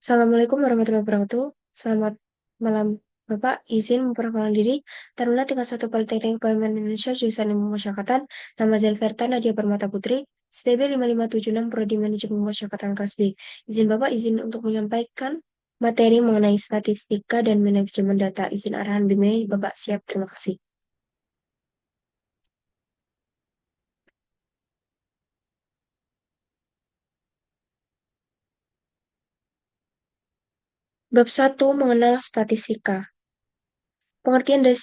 Assalamualaikum warahmatullahi wabarakatuh. Selamat malam, Bapak. Izin memperkenalkan diri. Taruna tingkat 1 Politeknik Parlemen Indonesia, jurusan Ilmu Masyarakatan. Nama Zelverta Nadia Permata Putri. STB 5576 Prodi Manajemen Masyarakatan kelas B. Izin Bapak, izin untuk menyampaikan materi mengenai statistika dan manajemen data. Izin arahan BIME, Bapak siap. Terima kasih. Bab 1 mengenal statistika. Pengertian dari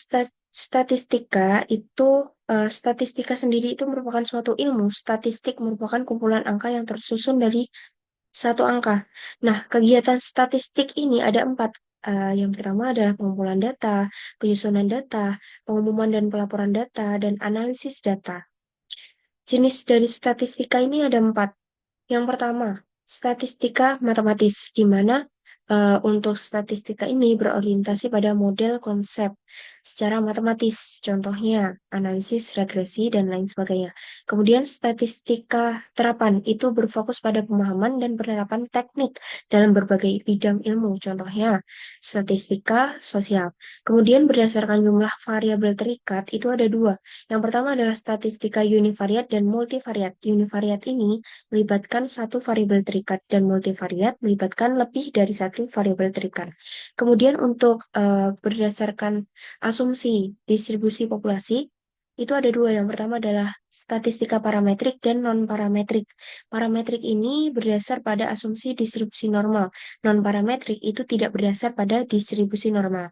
statistika itu, statistika sendiri itu merupakan suatu ilmu. Statistik merupakan kumpulan angka yang tersusun dari satu angka. Nah, kegiatan statistik ini ada empat. Yang pertama adalah pengumpulan data, penyusunan data, pengumuman dan pelaporan data, dan analisis data. Jenis dari statistika ini ada empat. Yang pertama, statistika matematis, di mana untuk statistika ini berorientasi pada model konsep secara matematis, contohnya analisis regresi dan lain sebagainya. Kemudian statistika terapan itu berfokus pada pemahaman dan penerapan teknik dalam berbagai bidang ilmu, contohnya statistika sosial. Kemudian berdasarkan jumlah variabel terikat itu ada dua. Yang pertama adalah statistika univariat dan multivariat. Univariat ini melibatkan satu variabel terikat dan multivariat melibatkan lebih dari satu variabel terikat. Kemudian untuk berdasarkan asumsi distribusi populasi, itu ada dua. Yang pertama adalah statistika parametrik dan non-parametrik. Parametrik ini berdasar pada asumsi distribusi normal. Non-parametrik itu tidak berdasar pada distribusi normal.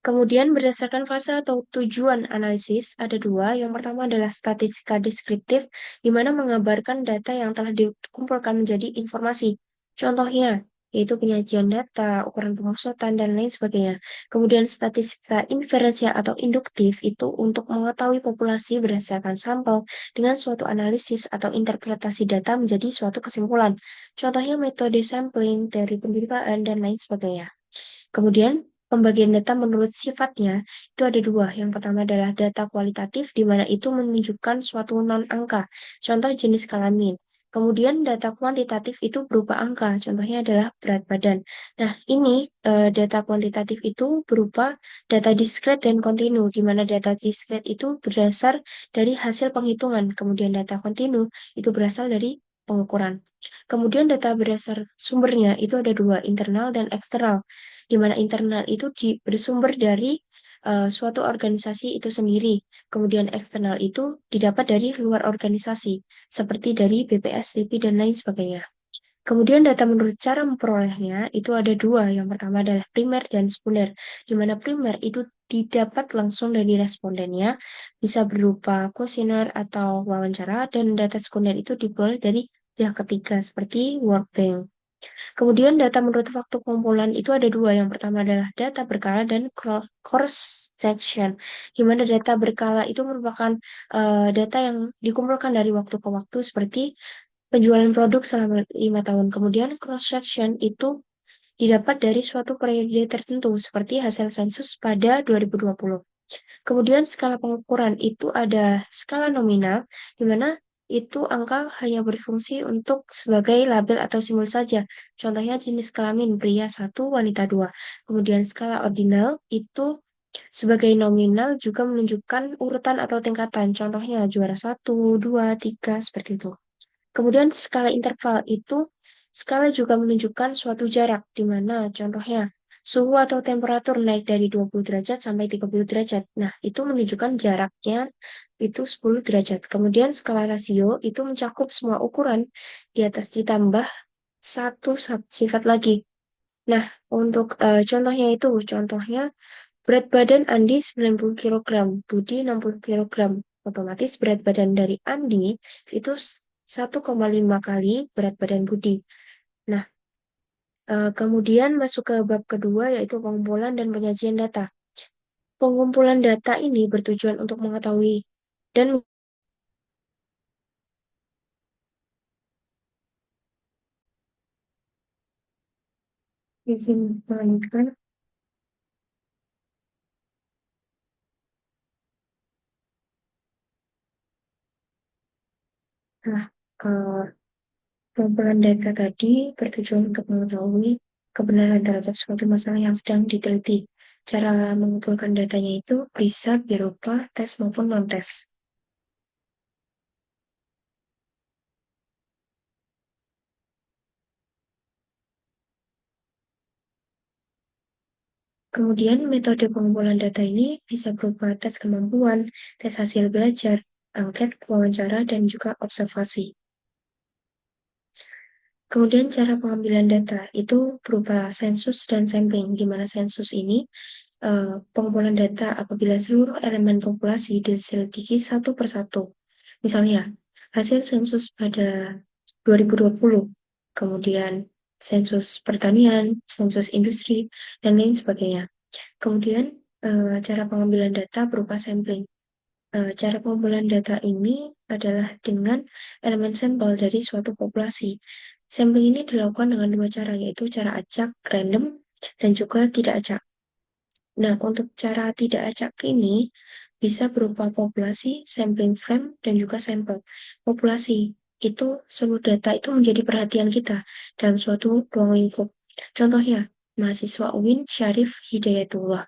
Kemudian berdasarkan fase atau tujuan analisis ada dua. Yang pertama adalah statistika deskriptif, di mana mengabarkan data yang telah dikumpulkan menjadi informasi. Contohnya, yaitu penyajian data, ukuran pengusutan, dan lain sebagainya. Kemudian statistika inferensial atau induktif itu untuk mengetahui populasi berdasarkan sampel dengan suatu analisis atau interpretasi data menjadi suatu kesimpulan. Contohnya metode sampling dari penderaan dan lain sebagainya. Kemudian, pembagian data menurut sifatnya itu ada dua. Yang pertama adalah data kualitatif, di mana itu menunjukkan suatu non-angka, contoh jenis kelamin. Kemudian data kuantitatif itu berupa angka, contohnya adalah berat badan. Nah, ini data kuantitatif itu berupa data diskret dan kontinu, di mana data diskret itu berasal dari hasil penghitungan, kemudian data kontinu itu berasal dari pengukuran. Kemudian data berdasar sumbernya itu ada dua, internal dan eksternal, di mana internal itu bersumber dari suatu organisasi itu sendiri. Kemudian eksternal itu didapat dari luar organisasi, seperti dari BPS, LIPI, dan lain sebagainya. Kemudian data menurut cara memperolehnya itu ada dua. Yang pertama adalah primer dan sekunder, di mana primer itu didapat langsung dari respondennya, bisa berupa kuesioner atau wawancara, dan data sekunder itu diperoleh dari pihak ketiga, seperti World Bank. Kemudian data menurut waktu pengumpulan itu ada dua. Yang pertama adalah data berkala dan cross section, di mana data berkala itu merupakan data yang dikumpulkan dari waktu ke waktu seperti penjualan produk selama 5 tahun. Kemudian cross section itu didapat dari suatu periode tertentu seperti hasil sensus pada 2020. Kemudian skala pengukuran itu ada skala nominal, di mana itu angka hanya berfungsi untuk sebagai label atau simbol saja. Contohnya jenis kelamin pria satu, wanita dua. Kemudian skala ordinal itu sebagai nominal juga menunjukkan urutan atau tingkatan. Contohnya juara satu, dua, tiga, seperti itu. Kemudian skala interval itu skala juga menunjukkan suatu jarak, di mana contohnya suhu atau temperatur naik dari 20 derajat sampai 30 derajat. Nah, itu menunjukkan jaraknya itu 10 derajat. Kemudian skala rasio itu mencakup semua ukuran di atas ditambah satu sifat lagi. Nah, untuk contohnya itu, contohnya berat badan Andi 90 kilogram, Budi 60 kilogram. Otomatis berat badan dari Andi itu 1,5 kali berat badan Budi. Nah, kemudian masuk ke bab kedua yaitu pengumpulan dan penyajian data. Pengumpulan data ini bertujuan untuk mengetahui dan izin melanjutkan. Nah, Pengumpulan data tadi bertujuan untuk mengetahui kebenaran terhadap suatu masalah yang sedang diteliti. Cara mengumpulkan datanya itu bisa berupa tes maupun non-tes. Kemudian metode pengumpulan data ini bisa berupa tes kemampuan, tes hasil belajar, angket, wawancara, dan juga observasi. Kemudian cara pengambilan data itu berupa sensus dan sampling, di mana sensus ini pengumpulan data apabila seluruh elemen populasi diselidiki satu persatu. Misalnya, hasil sensus pada 2020, kemudian sensus pertanian, sensus industri, dan lain sebagainya. Kemudian, cara pengambilan data berupa sampling. Cara pengumpulan data ini adalah dengan elemen sampel dari suatu populasi. Sampling ini dilakukan dengan dua cara, yaitu cara acak, random, dan juga tidak acak. Nah, untuk cara tidak acak ini bisa berupa populasi, sampling frame, dan juga sampel. Populasi itu seluruh data itu menjadi perhatian kita dalam suatu ruang lingkup. Contohnya, mahasiswa UIN Syarif Hidayatullah.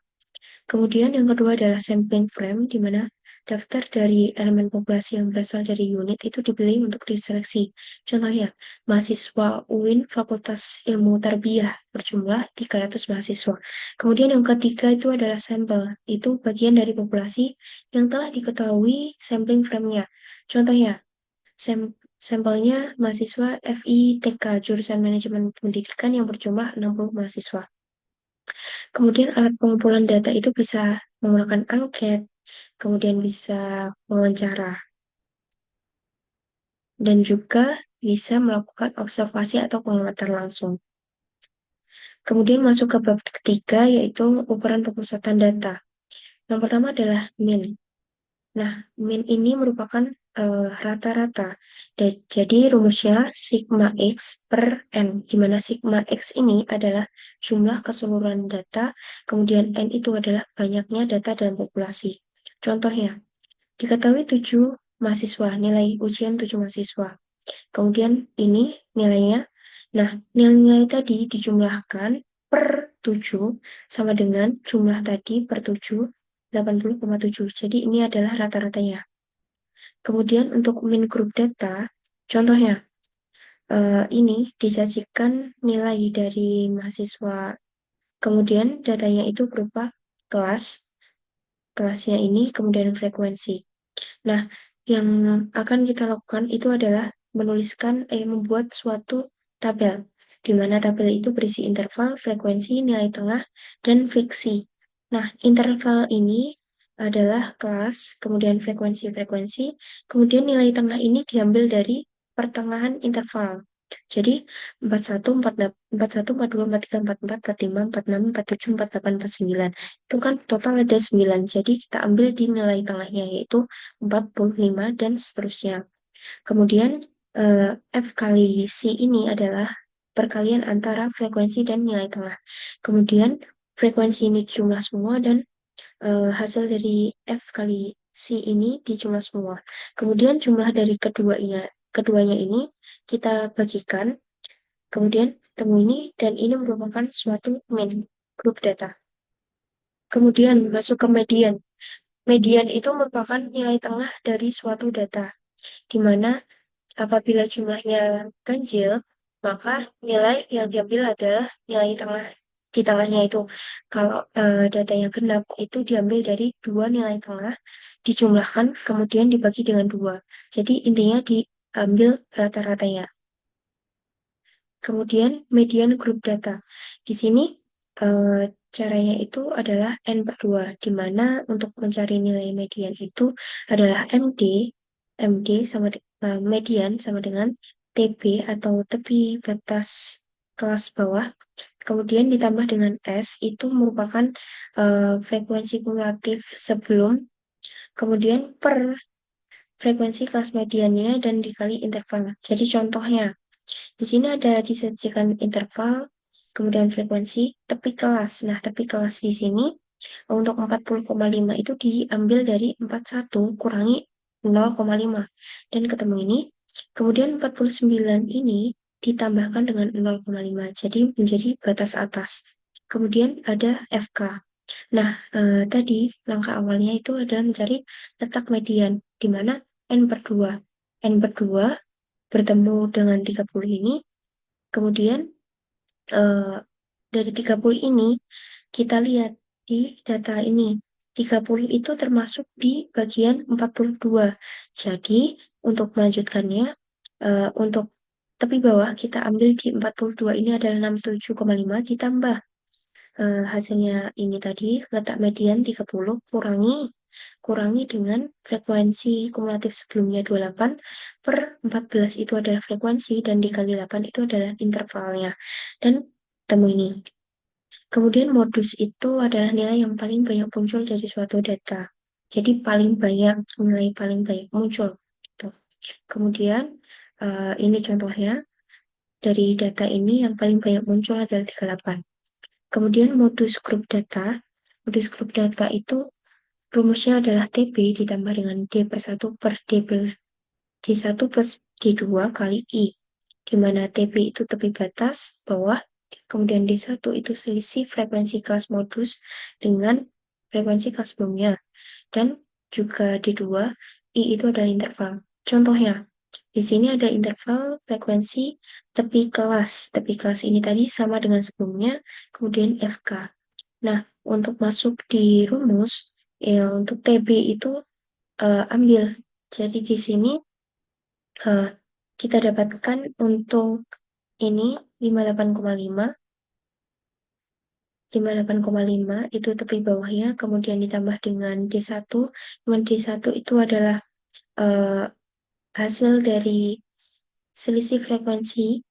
Kemudian yang kedua adalah sampling frame, di mana daftar dari elemen populasi yang berasal dari unit itu dipilih untuk diseleksi. Contohnya, mahasiswa UIN Fakultas Ilmu Tarbiyah berjumlah 300 mahasiswa. Kemudian yang ketiga itu adalah sampel, itu bagian dari populasi yang telah diketahui sampling frame-nya. Contohnya, sampelnya mahasiswa FITK jurusan Manajemen Pendidikan yang berjumlah 60 mahasiswa. Kemudian alat pengumpulan data itu bisa menggunakan angket, kemudian bisa wawancara, dan juga bisa melakukan observasi atau pengamatan langsung. Kemudian masuk ke bab ketiga, yaitu ukuran pemusatan data. Yang pertama adalah min. Nah, min ini merupakan rata-rata. Jadi rumusnya sigma X per N, di mana sigma X ini adalah jumlah keseluruhan data, kemudian N itu adalah banyaknya data dalam populasi. Contohnya, diketahui 7 mahasiswa, nilai ujian 7 mahasiswa. Kemudian ini nilainya. Nah, nilai-nilai tadi dijumlahkan per 7 sama dengan jumlah tadi per 7, 80,7. Jadi ini adalah rata-ratanya. Kemudian untuk min group data, contohnya ini disajikan nilai dari mahasiswa. Kemudian datanya itu berupa kelas, kelasnya ini, kemudian frekuensi. Nah, yang akan kita lakukan itu adalah membuat suatu tabel, di mana tabel itu berisi interval, frekuensi, nilai tengah, dan fiksi. Nah, interval ini adalah kelas, kemudian frekuensi-frekuensi, kemudian nilai tengah ini diambil dari pertengahan interval. Jadi, 41, 48, 41, 42, 43, 44, 45, 46, 47, 48, 49. Itu kan total ada 9. Jadi, kita ambil di nilai tengahnya, yaitu 45 dan seterusnya. Kemudian, F kali C ini adalah perkalian antara frekuensi dan nilai tengah. Kemudian, frekuensi ini jumlah semua dan hasil dari F kali C ini dijumlah semua. Kemudian jumlah dari keduanya ini kita bagikan, kemudian temu ini, dan ini merupakan suatu min group data. Kemudian masuk ke median. Median itu merupakan nilai tengah dari suatu data, di mana apabila jumlahnya ganjil, maka nilai yang diambil adalah nilai tengah. Di tengahnya itu, kalau datanya genap, itu diambil dari dua nilai tengah, dijumlahkan, kemudian dibagi dengan dua. Jadi intinya diambil rata-ratanya. Kemudian median group data. Di sini caranya itu adalah N per 2, di mana untuk mencari nilai median itu adalah MD median sama dengan TB atau tepi batas kelas bawah. Kemudian ditambah dengan S, itu merupakan frekuensi kumulatif sebelum, kemudian per frekuensi kelas mediannya dan dikali interval. Jadi contohnya, di sini ada disajikan interval, kemudian frekuensi, tepi kelas. Nah, tepi kelas di sini untuk 40,5 itu diambil dari 41 kurangi 0,5 dan ketemu ini. Kemudian 49 ini ditambahkan dengan 0,5, jadi menjadi batas atas. Kemudian ada FK. Nah, tadi langkah awalnya itu adalah mencari letak median, di mana N per 2. N per 2 bertemu dengan 30 ini, kemudian eh, dari 30 ini, kita lihat di data ini, 30 itu termasuk di bagian 42. Jadi, untuk melanjutkannya, untuk tepi bawah kita ambil di 42 ini adalah 67,5 ditambah hasilnya ini tadi, letak median 30, kurangi dengan frekuensi kumulatif sebelumnya 28 per 14 itu adalah frekuensi dan dikali 8 itu adalah intervalnya. Dan temu ini. Kemudian modus itu adalah nilai yang paling banyak muncul dari suatu data. Jadi paling banyak, nilai paling banyak muncul. Gitu. Kemudian ini contohnya, dari data ini yang paling banyak muncul adalah 38. Kemudian modus grup data. Modus grup data itu rumusnya adalah TB ditambah dengan D per 1 per D1 plus D2 kali I, di mana TB itu tepi batas bawah, kemudian D1 itu selisih frekuensi kelas modus dengan frekuensi kelas sebelumnya, dan juga D2, I itu adalah interval. Contohnya, di sini ada interval frekuensi tepi kelas. Tepi kelas ini tadi sama dengan sebelumnya, kemudian FK. Nah, untuk masuk di rumus, ya untuk TB itu ambil. Jadi di sini eh, kita dapatkan untuk ini 58,5. 58,5 itu tepi bawahnya, kemudian ditambah dengan D1. D1 itu adalah eh, hasil dari selisih frekuensi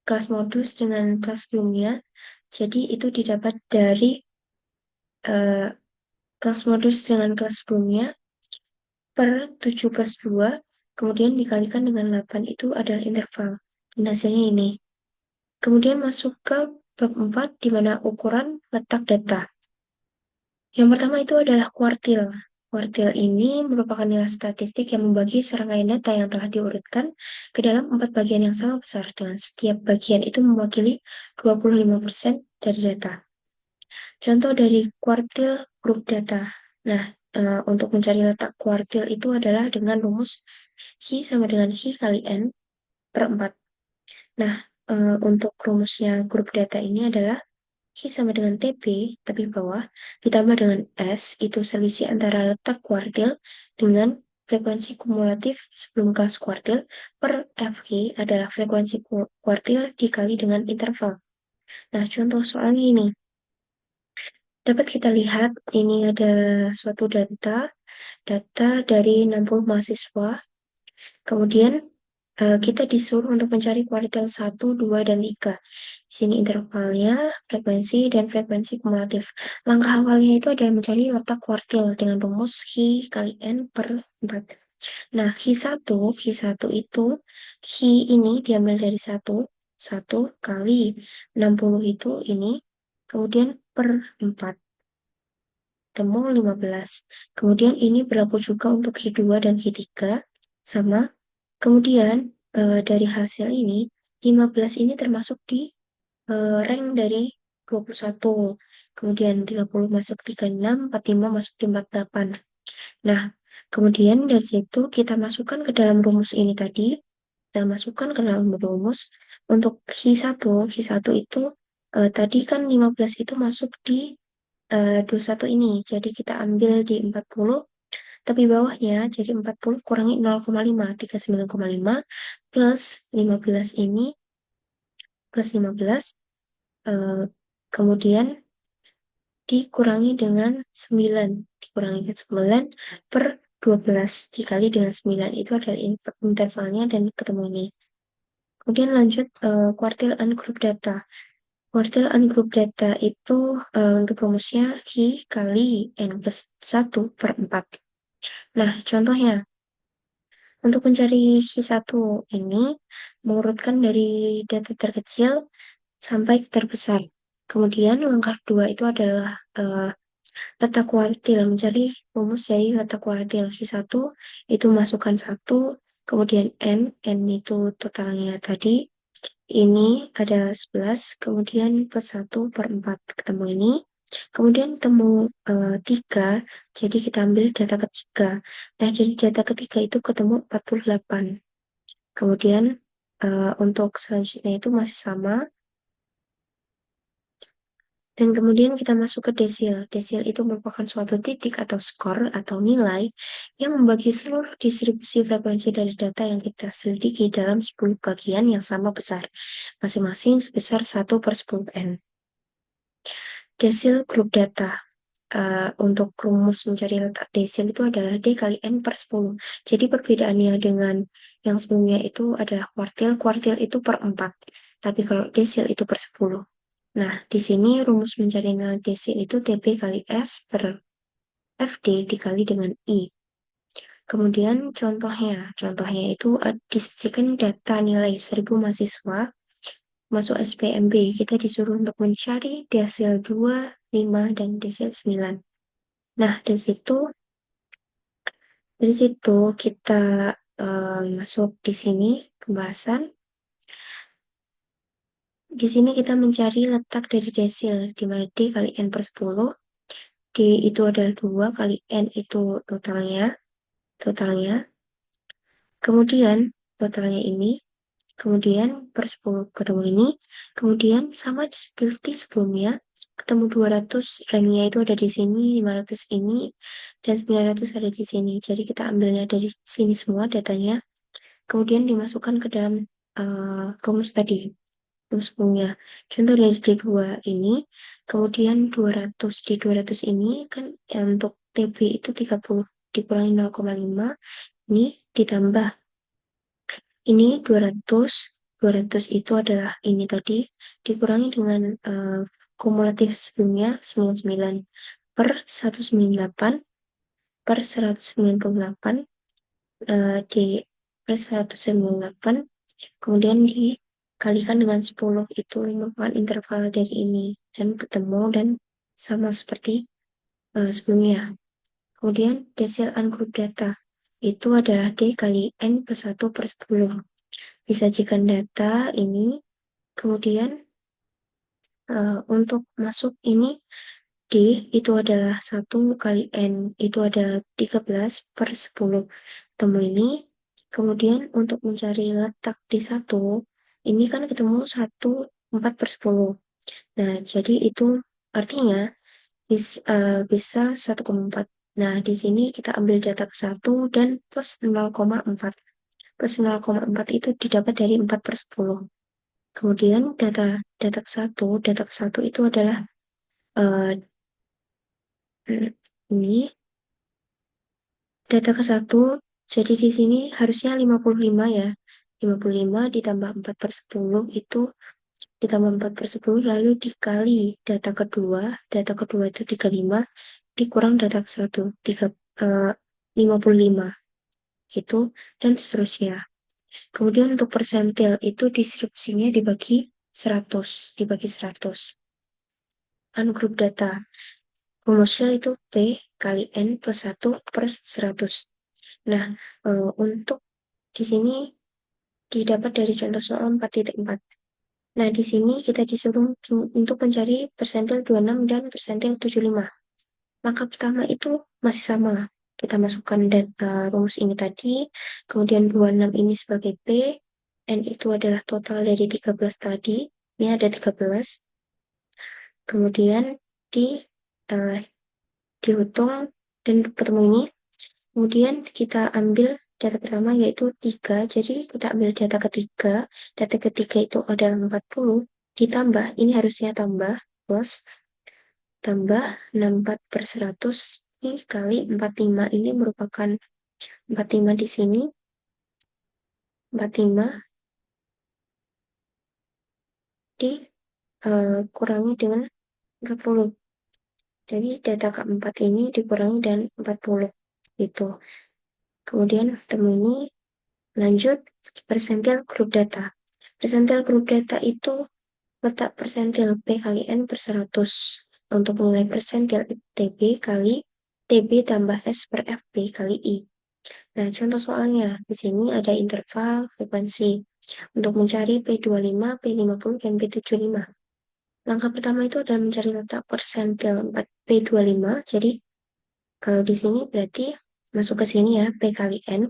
kelas modus dengan kelas sebelumnya. Jadi itu didapat dari eh, kelas modus dengan kelas sebelumnya per 7 plus 2, kemudian dikalikan dengan 8 itu adalah interval. Dan hasilnya ini. Kemudian masuk ke bab 4 di mana ukuran letak data. Yang pertama itu adalah kuartil. Kuartil ini merupakan nilai statistik yang membagi serangkaian data yang telah diurutkan ke dalam 4 bagian yang sama besar, dengan setiap bagian itu mewakili 25% dari data. Contoh dari kuartil grup data. Nah, untuk mencari letak kuartil itu adalah dengan rumus Q sama dengan Q kali N per 4. Nah, untuk rumusnya grup data ini adalah Q sama dengan TP, tapi bawah, ditambah dengan S, itu selisih antara letak kuartil dengan frekuensi kumulatif sebelum kelas kuartil, per FQ adalah frekuensi kuartil dikali dengan interval. Nah, contoh soalnya ini. Dapat kita lihat, ini ada suatu data dari 60 mahasiswa. Kemudian kita disuruh untuk mencari kuartil 1, 2, dan 3. Di sini intervalnya, frekuensi, dan frekuensi kumulatif. Langkah awalnya itu adalah mencari letak kuartil dengan rumus Q kali N per 4. Nah, Q1 itu, Q ini diambil dari 1 kali 60 itu ini, kemudian per 4. Temu 15. Kemudian ini berlaku juga untuk Q2 dan Q3, sama. Kemudian dari hasil ini, 15 ini termasuk di rank dari 21. Kemudian 30 masuk 36, 45 masuk di 48. Nah, kemudian dari situ kita masukkan ke dalam rumus ini tadi. Kita masukkan ke dalam rumus untuk Q1 itu tadi kan 15 itu masuk di 21 ini. Jadi kita ambil di 40, tapi bawahnya jadi 40 kurangi 0,5, 39,5 plus 15 ini, plus 15, kemudian dikurangi dengan 9, dikurangi dengan 9 per 12, dikali dengan 9, itu adalah intervalnya dan ketemu ini. Kemudian lanjut kuartil ungroup data. Kuartil ungroup data itu untuk rumusnya Q kali N plus 1 per 4. Nah, contohnya, untuk mencari Q1 ini, mengurutkan dari data terkecil sampai terbesar. Kemudian langkah kedua itu adalah letak kuartil, mencari rumus dari letak kuartil. Q1 itu masukkan 1, kemudian N itu totalnya tadi, ini ada 11, kemudian per 1 per 4 ketemu ini, kemudian ketemu 3, jadi kita ambil data ketiga. Nah, dari data ketiga itu ketemu 48. Kemudian untuk selanjutnya itu masih sama, dan kemudian kita masuk ke desil. Desil itu merupakan suatu titik atau skor atau nilai yang membagi seluruh distribusi frekuensi dari data yang kita selidiki dalam 10 bagian yang sama besar, masing-masing sebesar 1/10n. Desil grup data. Untuk rumus mencari letak desil itu adalah D kali N per 10. Jadi perbedaannya dengan yang sebelumnya itu adalah kuartil. Kuartil itu per 4. Tapi kalau desil itu per 10. Nah, di sini rumus mencari nilai desil itu TB kali S per FD dikali dengan I. Kemudian contohnya itu disajikan data nilai 1000 mahasiswa masuk SPMB. Kita disuruh untuk mencari desil 2, 5, dan desil 9. Nah, dari situ kita masuk di sini pembahasan. Di sini kita mencari letak dari desil, di mana D kali N per 10. D itu adalah 2 kali N itu totalnya. Kemudian totalnya ini, kemudian per 10 ketemu ini, kemudian sama seperti sebelumnya, ketemu 200, ranknya itu ada di sini, 500 ini, dan 900 ada di sini. Jadi kita ambilnya dari sini semua datanya, kemudian dimasukkan ke dalam rumus tadi, rumus sebelumnya. Contoh dari D2 ini, kemudian 200, di 200 ini kan untuk TB itu 30 dikurangi 0,5, ini ditambah ini 200 itu adalah ini tadi, dikurangi dengan kumulatif sebelumnya 99 per 198 per 198 di per 198, kemudian dikalikan dengan 10, itu merupakan interval dari ini, dan ketemu dan sama seperti sebelumnya. Kemudian desil ungroup data itu adalah D kali N plus 1 per 10. Disajikan data ini, kemudian untuk masuk ini D itu adalah 1 kali N itu ada 13 per 10. Temu ini, kemudian untuk mencari letak di 1, ini kan ketemu 1, 4 per 10. Nah, jadi itu artinya bisa 1,4. Nah, di sini kita ambil data ke 1 dan plus 0,4. Plus 0,4 itu didapat dari 4 per 10. Kemudian data ke 1 itu adalah uh, ini data ke 1. Jadi di sini harusnya 55 ya. 55 ditambah 4 per 10 itu ditambah 4 per 10 lalu dikali data kedua itu 35 dikurang data ke 1 55 gitu, dan seterusnya. Kemudian untuk persentil itu distribusinya dibagi 100. Ungroup data. Rumusnya itu P kali N plus 1 per 100. Nah, untuk di sini didapat dari contoh soal 4.4. Nah, di sini kita disuruh untuk mencari persentil 26 dan persentil 75. Maka pertama itu masih sama. Kita masukkan data rumus ini tadi, kemudian 26 ini sebagai P, N itu adalah total dari 13 tadi, ini ada 13, kemudian uh, dihitung dan ketemu ini, kemudian kita ambil data pertama yaitu 3, jadi kita ambil data ketiga itu adalah 40, ditambah, ini harusnya tambah, plus, tambah 64 per 100, ini kali 45, ini merupakan 45 di sini, 45 dikurangi dengan 40. Jadi data keempat ini dikurangi dan 40. Gitu. Kemudian temu ini lanjut persentil grup data. Persentil grup data itu letak persentil P kali N per 100. Untuk nilai persentil TB kali TB tambah S per FP kali I. Nah, contoh soalnya, di sini ada interval frekuensi untuk mencari P25, P50, dan P75. Langkah pertama itu adalah mencari letak persentil P25. Jadi, kalau di sini berarti masuk ke sini ya, P kali N.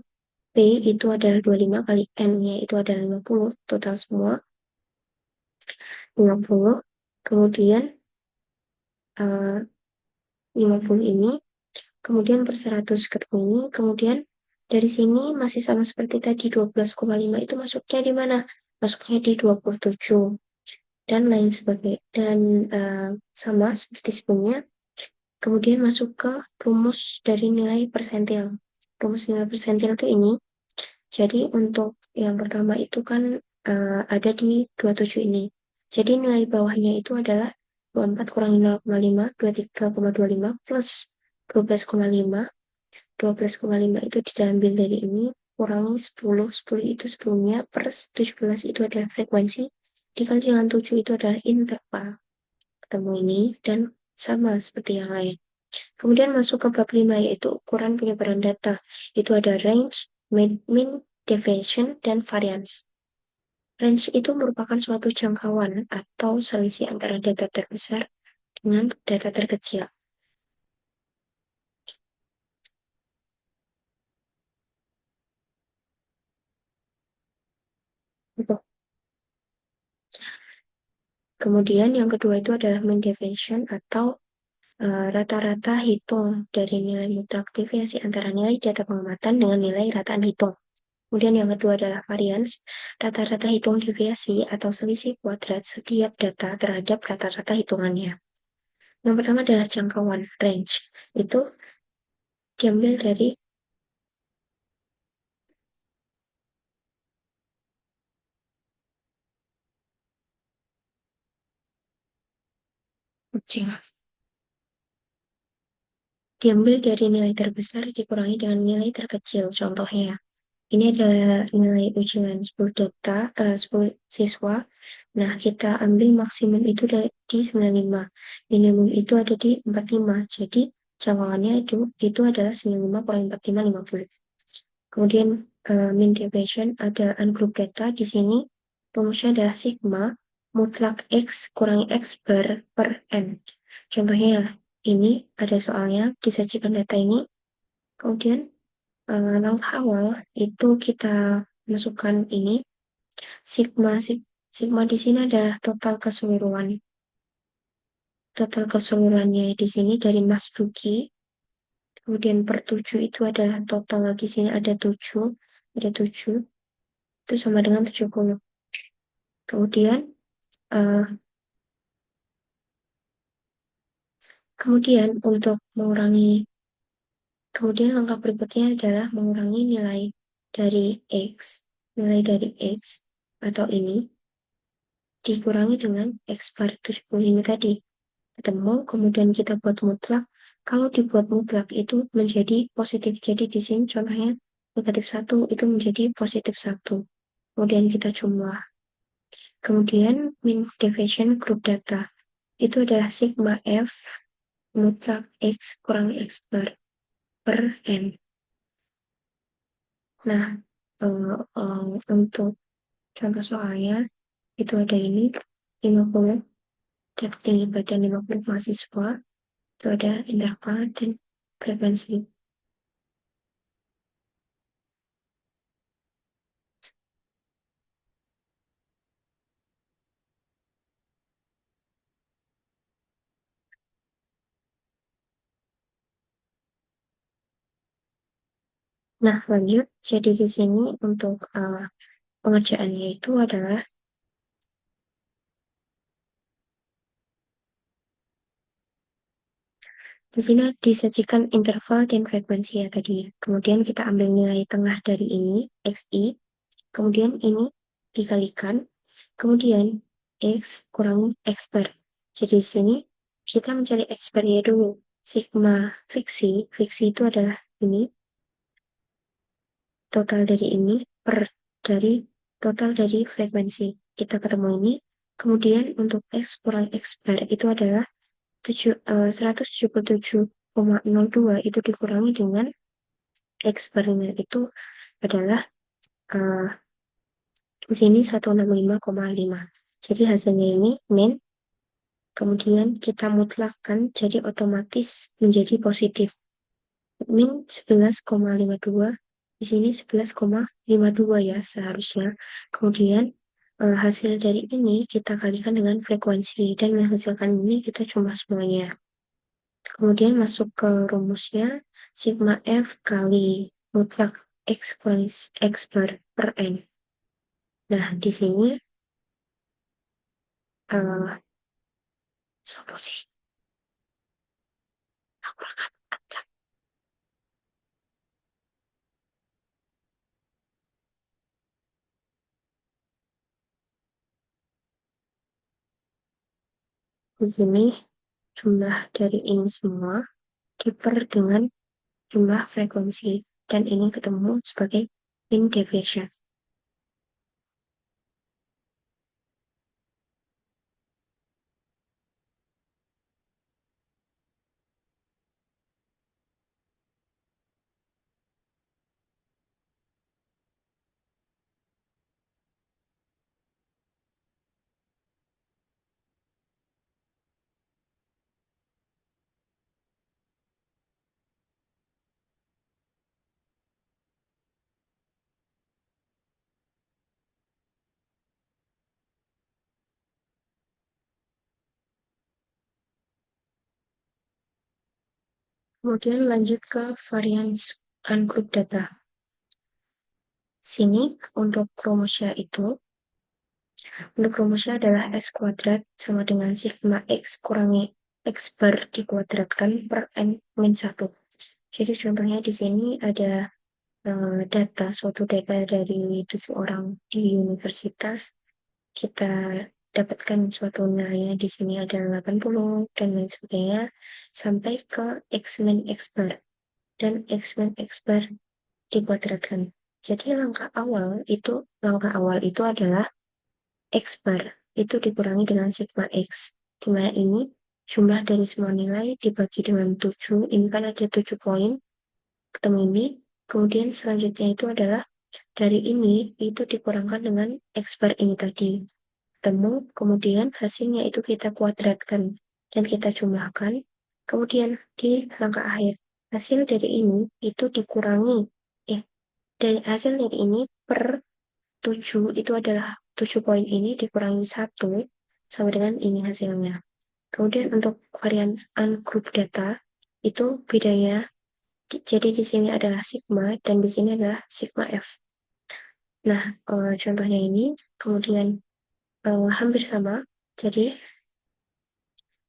P itu adalah 25 kali N-nya itu adalah 50. Total semua 50. Kemudian 50 ini, kemudian per 100 ketemu ini, kemudian dari sini masih sama seperti tadi 12,5 itu masuknya di mana? Masuknya di 27 dan lain sebagainya. Dan sama seperti sebelumnya, kemudian masuk ke rumus dari nilai persentil. Rumus nilai persentil itu ini. Jadi untuk yang pertama itu kan ada di 27 ini. Jadi nilai bawahnya itu adalah 24 kurangi 0,5, 23,25 plus 12,5. 12,5 itu diambil dari ini, kurangi 10. 10 itu sebelumnya, per 17 itu adalah frekuensi, dikali dengan 7 itu adalah interval. Ketemu ini, dan sama seperti yang lain. Kemudian masuk ke bab 5, yaitu ukuran penyebaran data. Itu ada range, mean, deviation, dan variance. Range itu merupakan suatu jangkauan atau selisih antara data terbesar dengan data terkecil. Kemudian yang kedua itu adalah mean deviation atau rata-rata hitung dari nilai mutlak deviasi antara nilai data pengamatan dengan nilai rataan hitung. Kemudian yang kedua adalah variance, rata-rata hitung deviasi atau selisih kuadrat setiap data terhadap rata-rata hitungannya. Yang pertama adalah jangkauan, range. Itu diambil dari kucing. Diambil dari nilai terbesar dikurangi dengan nilai terkecil. Contohnya, ini adalah nilai ujian 10 data, 10 siswa. Nah, kita ambil maksimum itu di 95. Minimum itu ada di 45. Jadi, jangkauannya itu adalah 95 kurang 45, 50. Kemudian, mean deviation ada ungroup data. Di sini, rumusnya adalah sigma mutlak X kurangi X bar per N. Contohnya, ini ada soalnya, disajikan data ini. Kemudian, langkah awal itu kita masukkan ini sigma sigma di sini adalah total keseluruhannya di sini dari Mas Duki. Kemudian per 7 itu adalah total di sini ada 7, itu sama dengan 70. Kemudian uh, untuk mengurangi, kemudian langkah berikutnya adalah mengurangi dari X atau ini dikurangi dengan X bar 70 ini tadi. Ketemu, kemudian kita buat mutlak. Kalau dibuat mutlak itu menjadi positif. Jadi di sini contohnya negatif 1 itu menjadi positif 1. Kemudian kita jumlah. Kemudian mean deviation group data. Itu adalah sigma F mutlak X kurang X bar per N. Nah, untuk contoh soalnya itu ada ini 50 data tinggi badan 50 mahasiswa. Itu ada interval dan frekuensi. Nah, lanjut. Jadi di sini untuk pengerjaannya itu adalah di sini disajikan interval dan frekuensi ya tadi. Kemudian kita ambil nilai tengah dari ini, XI. Kemudian ini dikalikan. Kemudian X kurang X bar. Jadi di sini kita mencari X bar-nya dulu. Sigma fiksi itu adalah ini, total dari ini per dari total dari frekuensi. Kita ketemu ini. Kemudian untuk X kurang X bar itu adalah 177,02 itu dikurangi dengan X-nya itu adalah di sini 165,5. Jadi hasilnya ini min, kemudian kita mutlakkan jadi otomatis menjadi positif. Min 11,52, di sini 11,52 ya seharusnya. Kemudian hasil dari ini kita kalikan dengan frekuensi dan menghasilkan ini kita cuma semuanya. Kemudian masuk ke rumusnya sigma F kali mutlak X per N. Nah, di sini sopo sih? Aku akan acak. Di sini jumlah dari ini semua diper dengan jumlah frekuensi dan ini ketemu sebagai mean deviation. Kemudian lanjut ke variance ungroup data. Sini untuk rumusnya adalah S kuadrat sama dengan sigma X kurangi X bar dikuadratkan per N min 1. Jadi contohnya di sini ada suatu data dari 7 orang di universitas. Kita dapatkan suatu nilainya di sini ada 80 dan lain sebagainya sampai ke X min X bar dan X min X bar dikuadratkan. Jadi langkah awal itu adalah X bar itu dikurangi dengan sigma X. Di mana ini jumlah dari semua nilai dibagi dengan 7. Ini kan ada 7 poin. Ketemu ini. Kemudian selanjutnya itu adalah dari ini itu dikurangkan dengan X bar ini tadi. Ketemu. Kemudian hasilnya itu kita kuadratkan dan kita jumlahkan. Kemudian di langkah akhir hasil dari ini itu dikurangi. Dari hasil dari ini per 7 itu adalah 7 poin ini dikurangi 1 sama dengan ini hasilnya. Kemudian untuk varian ungroup data itu bedanya jadi di sini adalah sigma dan di sini adalah sigma F. Nah, contohnya ini kemudian hampir sama. Jadi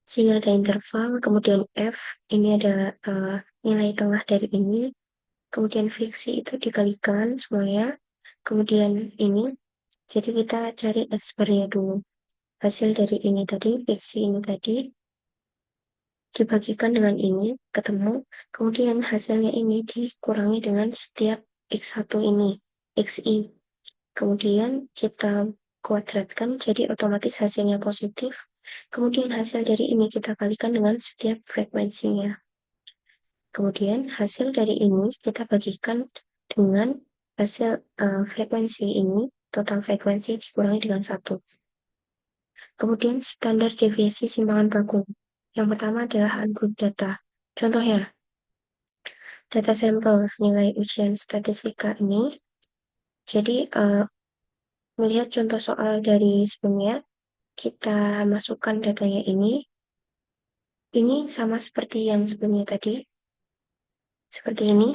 sini ada interval, kemudian F ini adalah nilai tengah dari ini. Kemudian fiksi itu dikalikan semuanya. Kemudian ini jadi kita cari X-bar-nya dulu. Hasil dari ini tadi, fiksi ini tadi, dibagikan dengan ini, ketemu. Kemudian hasilnya ini dikurangi dengan setiap X1 ini, XI. Kemudian kita kuadratkan, jadi otomatis hasilnya positif. Kemudian hasil dari ini kita kalikan dengan setiap frekuensinya. Kemudian hasil dari ini kita bagikan dengan hasil frekuensi ini, total frekuensi dikurangi dengan 1. Kemudian standar deviasi simpangan baku. Yang pertama adalah ungroup data. Contohnya, data sampel nilai ujian statistika ini. Jadi, melihat contoh soal dari sebelumnya, kita masukkan datanya ini. Ini sama seperti yang sebelumnya tadi. Seperti ini.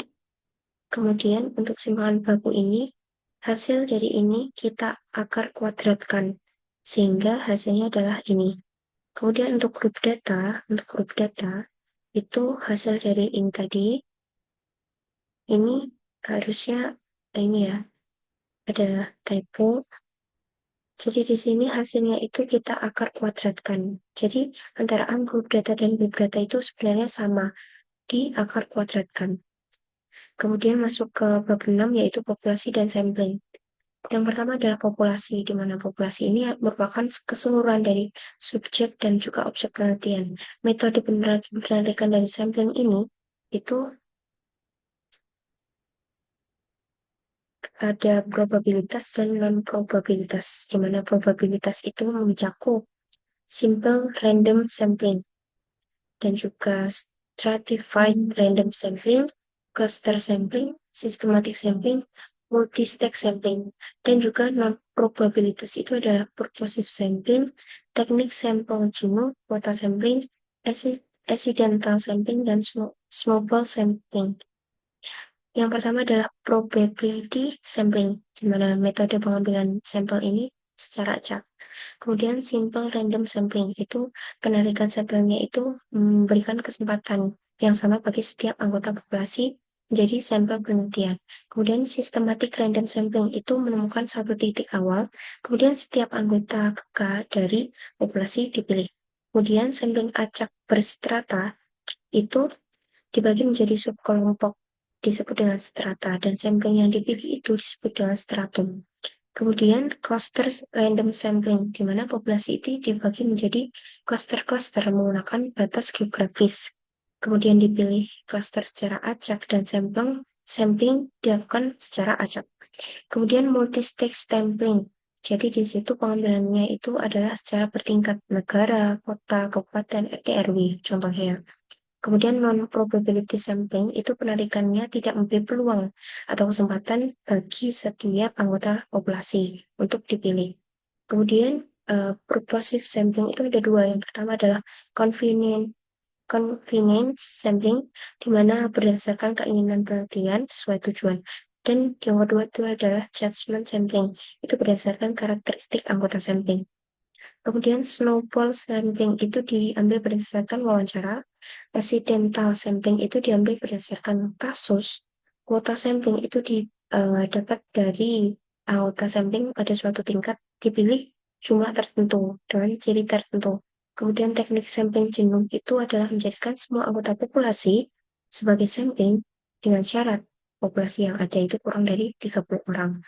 Kemudian untuk simpangan baku ini, hasil dari ini kita akar kuadratkan. Sehingga hasilnya adalah ini. Kemudian untuk grup data itu hasil dari ini tadi. Ini harusnya ini ya, ada typo. Jadi di sini hasilnya itu kita akar kuadratkan. Jadi antara ungroup data dan big data itu sebenarnya sama, di akar kuadratkan. Kemudian masuk ke bab 6 yaitu populasi dan sampling. Yang pertama adalah populasi, di mana populasi ini merupakan keseluruhan dari subjek dan juga objek penelitian. Metode penelitian dari sampling ini itu ada probabilitas dan non-probabilitas, di mana probabilitas itu mencakup simple random sampling dan juga stratified random sampling, cluster sampling, systematic sampling, multi-stage sampling, dan juga non-probabilitas itu adalah purposive sampling, teknik sampel genome, quota sampling, accidental sampling, dan snowball sampling. Yang pertama adalah probability sampling, di mana metode pengambilan sampel ini secara acak. Kemudian simple random sampling, itu penarikan sampelnya itu memberikan kesempatan yang sama bagi setiap anggota populasi menjadi sampel penelitian. Kemudian systematic random sampling itu menemukan satu titik awal, kemudian setiap anggota dari populasi dipilih. Kemudian sampling acak berstrata itu dibagi menjadi subkelompok disebut dengan strata, dan sampling yang dipilih itu disebut dengan stratum. Kemudian cluster random sampling, di mana populasi itu dibagi menjadi cluster-cluster menggunakan batas geografis. Kemudian dipilih cluster secara acak dan sampling dilakukan secara acak. Kemudian multi-stage sampling. Jadi di situ pengambilannya itu adalah secara bertingkat negara, kota, kabupaten, RT, RW, contohnya. Kemudian non-probability sampling itu penarikannya tidak memberi peluang atau kesempatan bagi setiap anggota populasi untuk dipilih. Kemudian purposive sampling itu ada dua. Yang pertama adalah convenience sampling, di mana berdasarkan keinginan penelitian sesuai tujuan. Dan yang kedua itu adalah judgment sampling, itu berdasarkan karakteristik anggota sampling. Kemudian snowball sampling itu diambil berdasarkan wawancara, accidental sampling itu diambil berdasarkan kasus, kuota sampling itu didapat dari anggota sampling pada suatu tingkat dipilih jumlah tertentu dengan ciri tertentu. Kemudian teknik sampling genome itu adalah menjadikan semua anggota populasi sebagai sampling dengan syarat populasi yang ada itu kurang dari 30 orang.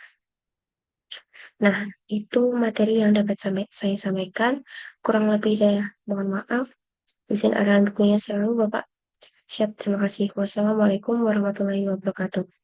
Nah, itu materi yang dapat saya sampaikan. Kurang lebih saya mohon maaf. Izin arahan bukunya selalu Bapak. Siap, terima kasih. Wassalamualaikum warahmatullahi wabarakatuh.